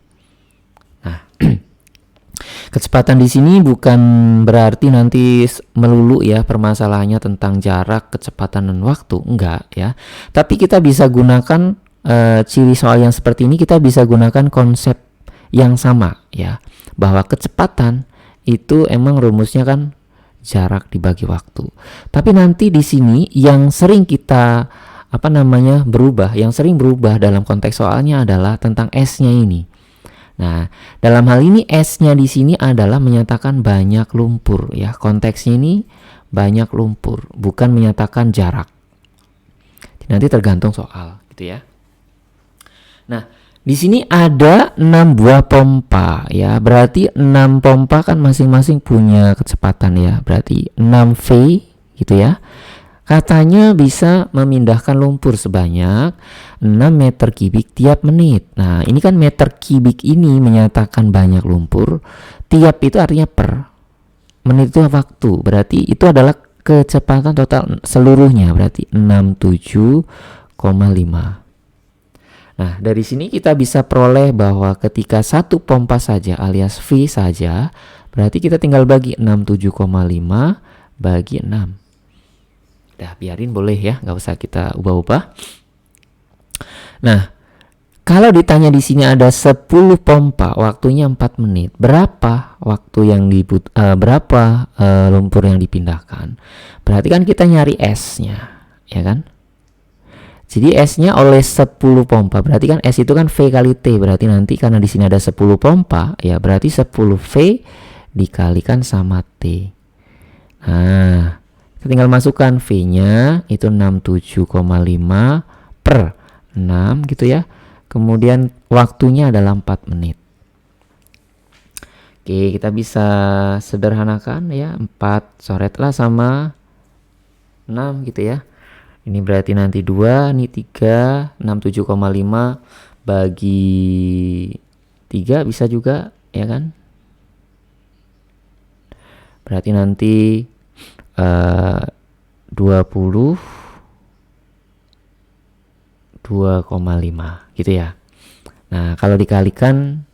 [SPEAKER 1] Nah, kecepatan di sini bukan berarti nanti melulu ya permasalahannya tentang jarak, kecepatan dan waktu, enggak ya. Tapi kita bisa gunakan ciri soal yang seperti ini, kita bisa gunakan konsep yang sama ya, bahwa kecepatan itu emang rumusnya kan jarak dibagi waktu. Tapi nanti di sini yang sering kita berubah, yang sering berubah dalam konteks soalnya adalah tentang S-nya ini. Nah, dalam hal ini S-nya di sini adalah menyatakan banyak lumpur ya. Konteksnya ini banyak lumpur, bukan menyatakan jarak. Nanti tergantung soal gitu ya. Nah, di sini ada 6 buah pompa ya. Berarti 6 pompa kan masing-masing punya kecepatan ya. Berarti 6V gitu ya. Katanya bisa memindahkan lumpur sebanyak 6 meter kubik tiap menit. Nah, ini kan meter kubik ini menyatakan banyak lumpur. Tiap itu artinya per. Menit itu waktu. Berarti itu adalah kecepatan total seluruhnya. Berarti 67,5. Nah, dari sini kita bisa peroleh bahwa ketika satu pompa saja alias V saja, berarti kita tinggal bagi 67,5 bagi 6. Dah, biarin boleh ya, nggak usah kita ubah-ubah. Nah, kalau ditanya di sini ada 10 pompa, waktunya 4 menit. Berapa waktu yang lumpur yang dipindahkan? Berarti kan kita nyari S-nya, ya kan? Jadi S-nya oleh 10 pompa. Berarti kan S itu kan V kali T. Berarti nanti karena di sini ada 10 pompa, ya berarti 10 V dikalikan sama T. Nah, kita tinggal masukkan V-nya itu 67,5 per 6 gitu ya. Kemudian waktunya adalah 4 menit. Oke, kita bisa sederhanakan ya. 4 coretlah sama 6 gitu ya. Ini berarti nanti 2, ini 3, 67,5 bagi 3 bisa juga ya kan. Berarti nanti 22,5 gitu ya. Nah, kalau dikalikan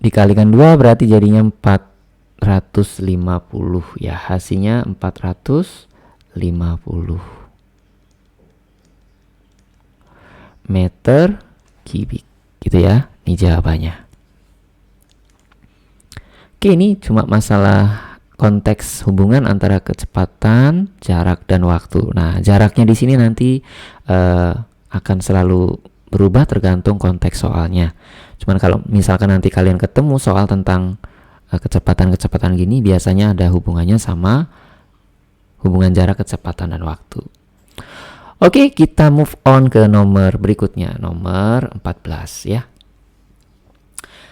[SPEAKER 1] dikalikan 2 berarti jadinya 450 ya, hasilnya 450 meter kubik gitu ya. Ini jawabannya. Oke, ini cuma masalah konteks hubungan antara kecepatan, jarak dan waktu. Nah, jaraknya di sini nanti akan selalu berubah tergantung konteks soalnya. Cuman kalau misalkan nanti kalian ketemu soal tentang kecepatan-kecepatan gini, biasanya ada hubungannya sama hubungan jarak, kecepatan, dan waktu. Oke, kita move on ke nomor berikutnya, nomor 14 ya.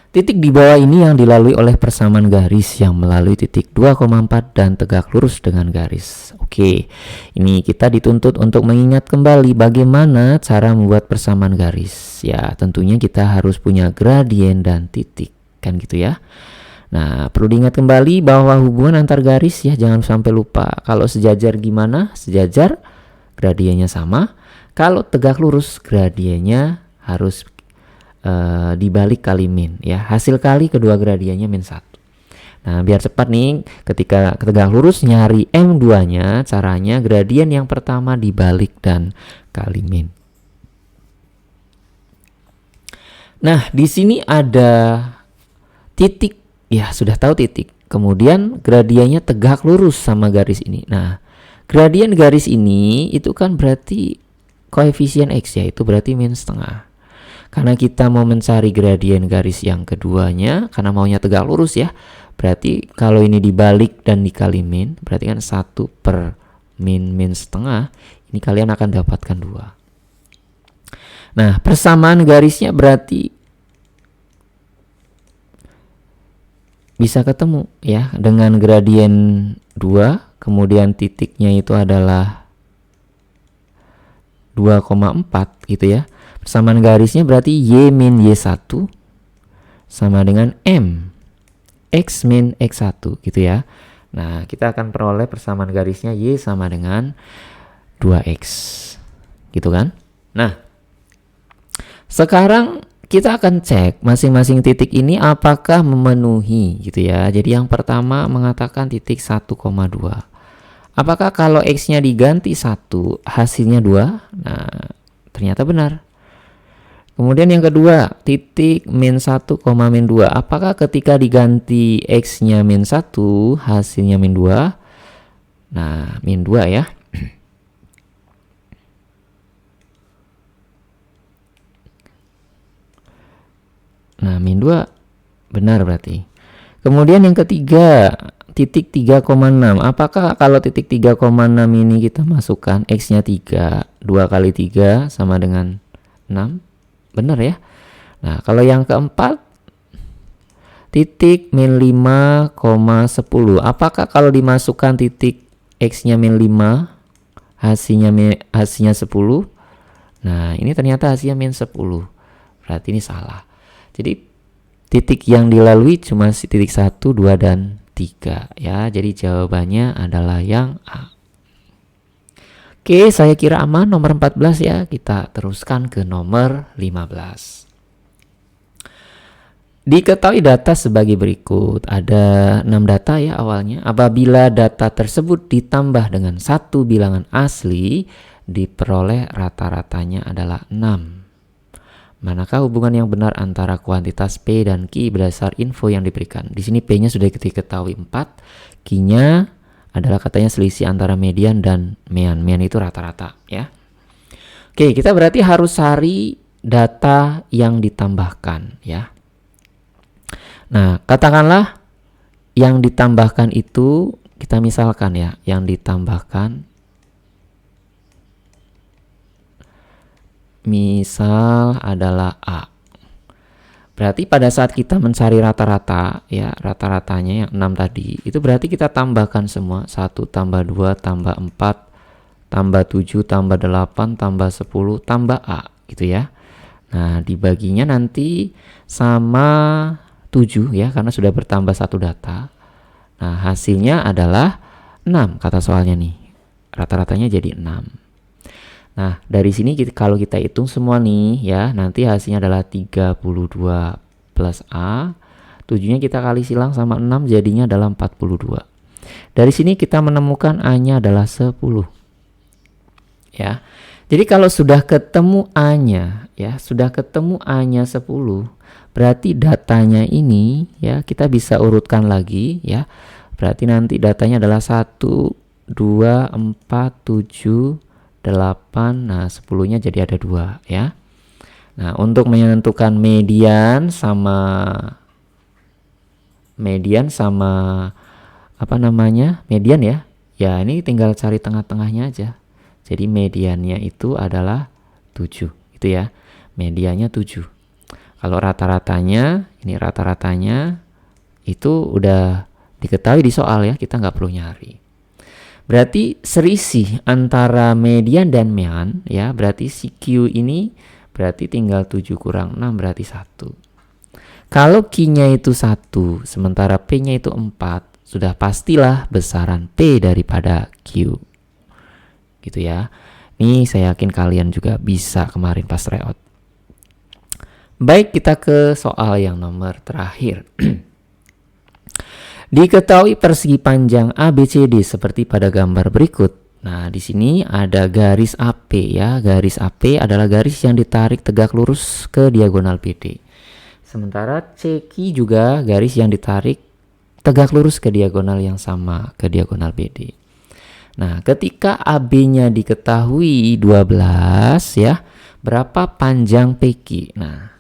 [SPEAKER 1] Titik di bawah ini yang dilalui oleh persamaan garis yang melalui titik 2,4 dan tegak lurus dengan garis. Oke, ini kita dituntut untuk mengingat kembali bagaimana cara membuat persamaan garis. Ya, tentunya kita harus punya gradien dan titik, kan gitu ya. Nah, perlu diingat kembali bahwa hubungan antar garis ya, jangan sampai lupa. Kalau sejajar gimana? Sejajar, gradiennya sama. Kalau tegak lurus, gradiennya harus dibalik kali min ya. Hasil kali kedua gradiennya min 1. Nah, biar cepat nih, ketika tegak lurus nyari M2-nya, caranya gradien yang pertama dibalik dan kali min. Nah, di sini ada titik. Ya, sudah tahu titik. Kemudian gradiennya tegak lurus sama garis ini. Nah, Gradien garis ini itu kan berarti koefisien X ya, itu berarti min setengah. Karena kita mau mencari gradien garis yang keduanya, karena maunya tegak lurus ya, berarti kalau ini dibalik dan dikali min, berarti kan 1 per min setengah, ini kalian akan dapatkan 2. Nah, persamaan garisnya berarti bisa ketemu ya dengan gradien 2, kemudian titiknya itu adalah 2,4 gitu ya. Persamaan garisnya berarti Y min Y1 sama dengan M X min X1 gitu ya. Nah, kita akan peroleh persamaan garisnya Y sama dengan 2X gitu kan. Nah, sekarang kita akan cek masing-masing titik ini apakah memenuhi gitu ya. Jadi yang pertama mengatakan titik 1,2. Apakah kalau X-nya diganti 1 hasilnya 2? Nah, ternyata benar. Kemudian yang kedua, titik min 1, min 2. Apakah ketika diganti X-nya min 1 hasilnya min 2? Nah, min 2 ya. Nah, min 2 benar berarti. Kemudian yang ketiga, titik 3,6. Apakah kalau titik 3,6 ini kita masukkan X-nya 3, 2 kali 3 sama dengan 6? Benar ya. Nah, kalau yang keempat, titik min 5,10. Apakah kalau dimasukkan titik X-nya min 5, hasilnya 10? Nah, ini ternyata hasilnya min 10. Berarti ini salah. Jadi titik yang dilalui cuma titik 1, 2, dan 3 ya. Jadi jawabannya adalah yang A. Oke, saya kira aman nomor 14 ya. Kita teruskan ke nomor 15. Diketahui data sebagai berikut. Ada 6 data ya awalnya. Apabila data tersebut ditambah dengan satu bilangan asli, diperoleh rata-ratanya adalah 6. Manakah hubungan yang benar antara kuantitas P dan Q berdasar info yang diberikan? Di sini P-nya sudah diketahui 4, Q-nya adalah katanya selisih antara median dan mean. Mean itu rata-rata ya. Oke, kita berarti harus cari data yang ditambahkan ya. Nah, katakanlah yang ditambahkan itu kita misalkan ya, yang ditambahkan misal adalah A. Berarti pada saat kita mencari rata-rata ya, rata-ratanya yang 6 tadi, itu berarti kita tambahkan semua. 1 tambah 2 tambah 4 tambah 7 tambah 8 tambah 10 tambah A gitu ya. Nah, dibaginya nanti sama 7 ya, karena sudah bertambah satu data. Nah, hasilnya adalah 6 kata soalnya nih. Rata-ratanya jadi 6. Nah, dari sini kalau kita hitung semua nih ya, nanti hasilnya adalah 32 plus A. 7-nya kita kali silang sama 6 jadinya adalah 42. Dari sini kita menemukan A-nya adalah 10. Ya. Jadi kalau sudah ketemu A-nya ya, sudah ketemu A-nya 10, berarti datanya ini ya kita bisa urutkan lagi ya. Berarti nanti datanya adalah 1 2 4 7 8, nah 10-nya jadi ada 2 ya. Nah, untuk menentukan median sama apa namanya? Median ya. Ya, ini tinggal cari tengah-tengahnya aja. Jadi mediannya itu adalah 7 gitu ya. Mediannya 7. Kalau rata-ratanya, ini rata-ratanya itu udah diketahui di soal ya, kita nggak perlu nyari. Berarti selisih antara median dan mean ya, berarti si Q ini berarti tinggal 7 kurang 6 berarti 1. Kalau Q-nya itu 1, sementara P-nya itu 4, sudah pastilah besaran P daripada Q. Gitu ya. Ini saya yakin kalian juga bisa kemarin pas tryout. Baik, kita ke soal yang nomor terakhir. Diketahui persegi panjang ABCD seperti pada gambar berikut. Nah, di sini ada garis AP ya. Garis AP adalah garis yang ditarik tegak lurus ke diagonal BD. Sementara CQ juga garis yang ditarik tegak lurus ke diagonal yang sama, ke diagonal BD. Nah, ketika AB-nya diketahui 12 ya, berapa panjang PQ? Nah,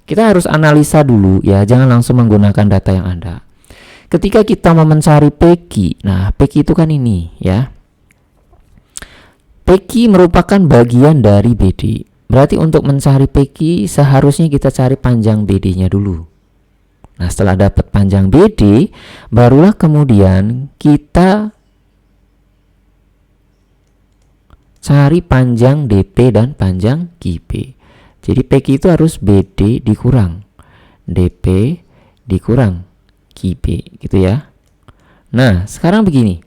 [SPEAKER 1] kita harus analisa dulu ya, jangan langsung menggunakan data yang ada. Ketika kita mau mencari PQ, nah PQ itu kan ini ya. PQ merupakan bagian dari BD. Berarti untuk mencari PQ seharusnya kita cari panjang BD-nya dulu. Nah, setelah dapat panjang BD, barulah kemudian kita cari panjang DP dan panjang QP. Jadi PQ itu harus BD dikurang DP dikurang QP gitu ya. Nah, sekarang begini.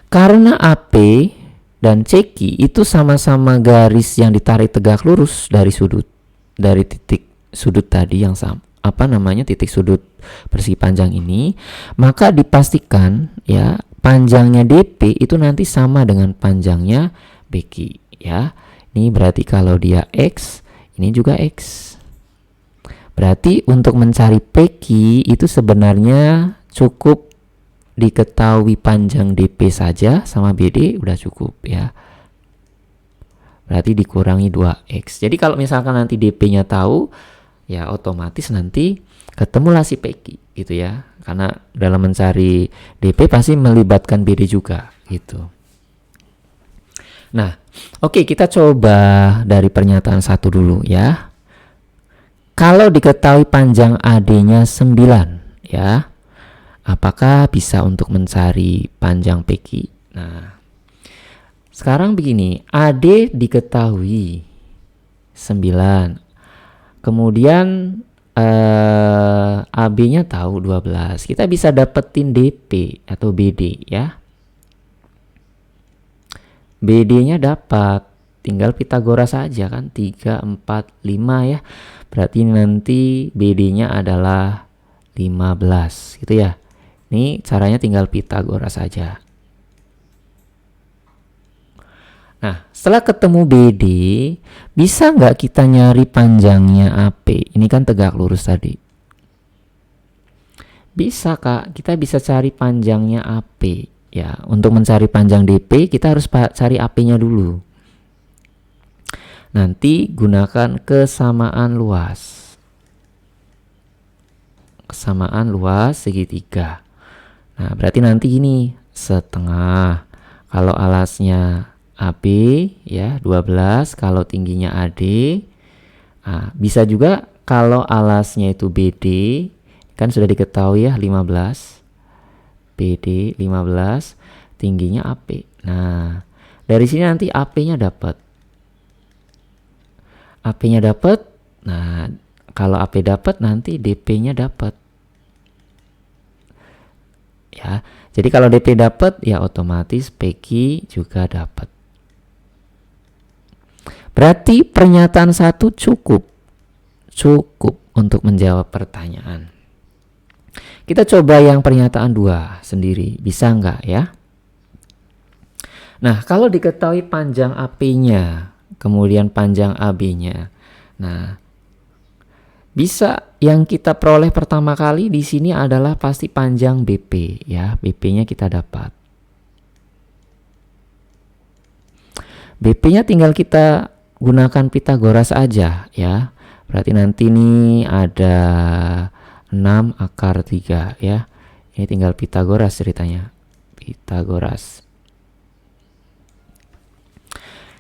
[SPEAKER 1] Karena AP dan CQ itu sama-sama garis yang ditarik tegak lurus dari titik sudut tadi yang sama, titik sudut persegi panjang ini, maka dipastikan ya panjangnya DP itu nanti sama dengan panjangnya BQ ya. Ini berarti kalau dia X, ini juga X. Berarti untuk mencari PQ itu sebenarnya cukup diketahui panjang DP saja sama BD udah cukup ya. Berarti dikurangi 2X. Jadi kalau misalkan nanti DP-nya tahu, ya otomatis nanti ketemulah si PQ gitu ya. Karena dalam mencari DP pasti melibatkan BD juga gitu. Nah, oke, kita coba dari pernyataan 1 dulu ya. Kalau diketahui panjang AD-nya 9 ya, apakah bisa untuk mencari panjang PQ? Nah, sekarang begini, AD diketahui 9. Kemudian AB-nya tahu 12. Kita bisa dapetin DP atau BD ya. BD-nya dapat, tinggal Pitagoras saja kan, 3, 4, 5 ya. Berarti nanti BD-nya adalah 15 gitu ya. Ini caranya tinggal Pitagoras saja. Nah, setelah ketemu BD, bisa nggak kita nyari panjangnya AP? Ini kan tegak lurus tadi. Bisa Kak, kita bisa cari panjangnya AP. Ya, untuk mencari panjang DP, kita harus cari AP-nya dulu. Nanti gunakan kesamaan luas. Kesamaan luas segitiga. Nah, berarti nanti ini setengah. Kalau alasnya AB ya 12, kalau tingginya AD. Nah, bisa juga kalau alasnya itu BD, kan sudah diketahui ya 15. BD 15, tingginya AP. Nah, dari sini nanti AP-nya dapat. AP-nya dapat. Nah, kalau AP dapat nanti DP-nya dapat. Ya. Jadi kalau DP dapat ya otomatis PQ juga dapat. Berarti pernyataan 1 cukup untuk menjawab pertanyaan. Kita coba yang pernyataan 2 sendiri, bisa nggak ya? Nah, kalau diketahui panjang AP-nya, kemudian panjang AB-nya, nah bisa yang kita peroleh pertama kali di sini adalah pasti panjang BP ya, BP-nya kita dapat. BP-nya tinggal kita gunakan Pitagoras aja ya. Berarti nanti nih ada 6 akar 3 ya. Ini tinggal Pitagoras ceritanya. Pitagoras.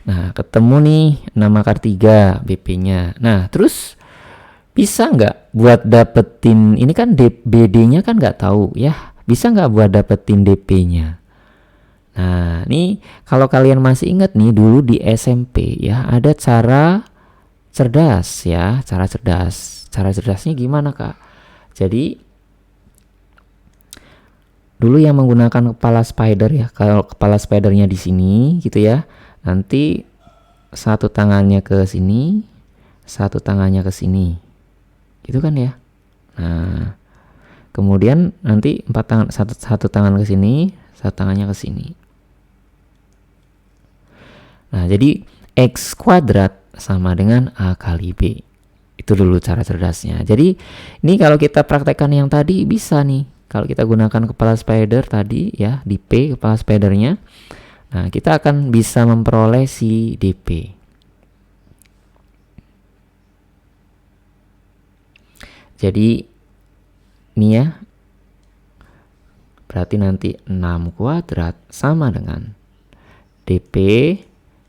[SPEAKER 1] Nah, ketemu nih 6 akar 3 BP-nya. Nah, terus bisa nggak buat dapetin, ini kan BD-nya kan nggak tahu ya. Bisa nggak buat dapetin DP-nya? Nah, nih kalau kalian masih ingat nih dulu di SMP ya, ada cara cerdas ya, cara cerdas. Cara cerdasnya gimana Kak? Jadi dulu yang menggunakan kepala spider ya, kalau kepala spidernya di sini gitu ya, nanti satu tangannya ke sini, satu tangannya ke sini, gitu kan ya. Nah, kemudian nanti satu tangan ke sini, satu tangannya ke sini. Nah, jadi X kuadrat sama dengan A kali B. Itu dulu cara cerdasnya. Jadi ini kalau kita praktekkan yang tadi bisa nih. Kalau kita gunakan kepala spider tadi ya, di P kepala spidernya, nah kita akan bisa memperoleh si DP. Jadi ini ya, berarti nanti 6 kuadrat sama dengan DP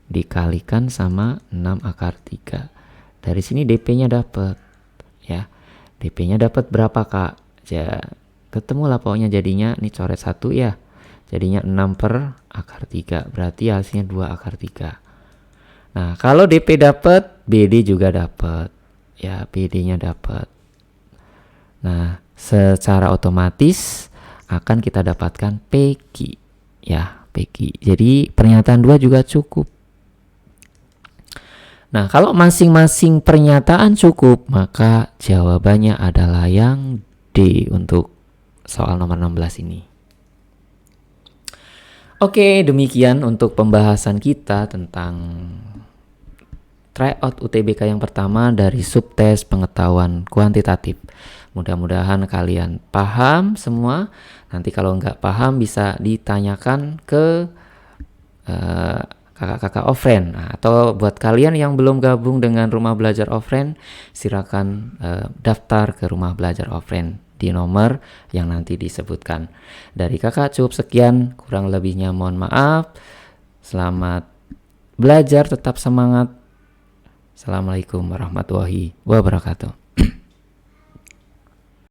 [SPEAKER 1] dikalikan sama 6 akar 3. Dari sini DP-nya dapat ya. DP-nya dapat berapa, Kak? Ya, ketemu lah pokoknya jadinya, ini coret 1 ya. Jadinya 6 per akar 3. Berarti hasilnya 2 akar 3. Nah, kalau DP dapat, BD juga dapat. Ya, BD-nya dapat. Nah, secara otomatis akan kita dapatkan PQ. Ya, PQ. Jadi pernyataan 2 juga cukup. Nah, kalau masing-masing pernyataan cukup, maka jawabannya adalah yang D untuk soal nomor 16 ini. Oke, demikian untuk pembahasan kita tentang tryout UTBK yang pertama dari subtes pengetahuan kuantitatif. Mudah-mudahan kalian paham semua. Nanti kalau nggak paham bisa ditanyakan ke kakak-kakak offline. Nah, atau buat kalian yang belum gabung dengan Rumah Belajar Offline, silakan daftar ke Rumah Belajar Offline di nomor yang nanti disebutkan. Dari kakak cukup sekian, kurang lebihnya mohon maaf. Selamat belajar, tetap semangat. Assalamualaikum warahmatullahi wabarakatuh.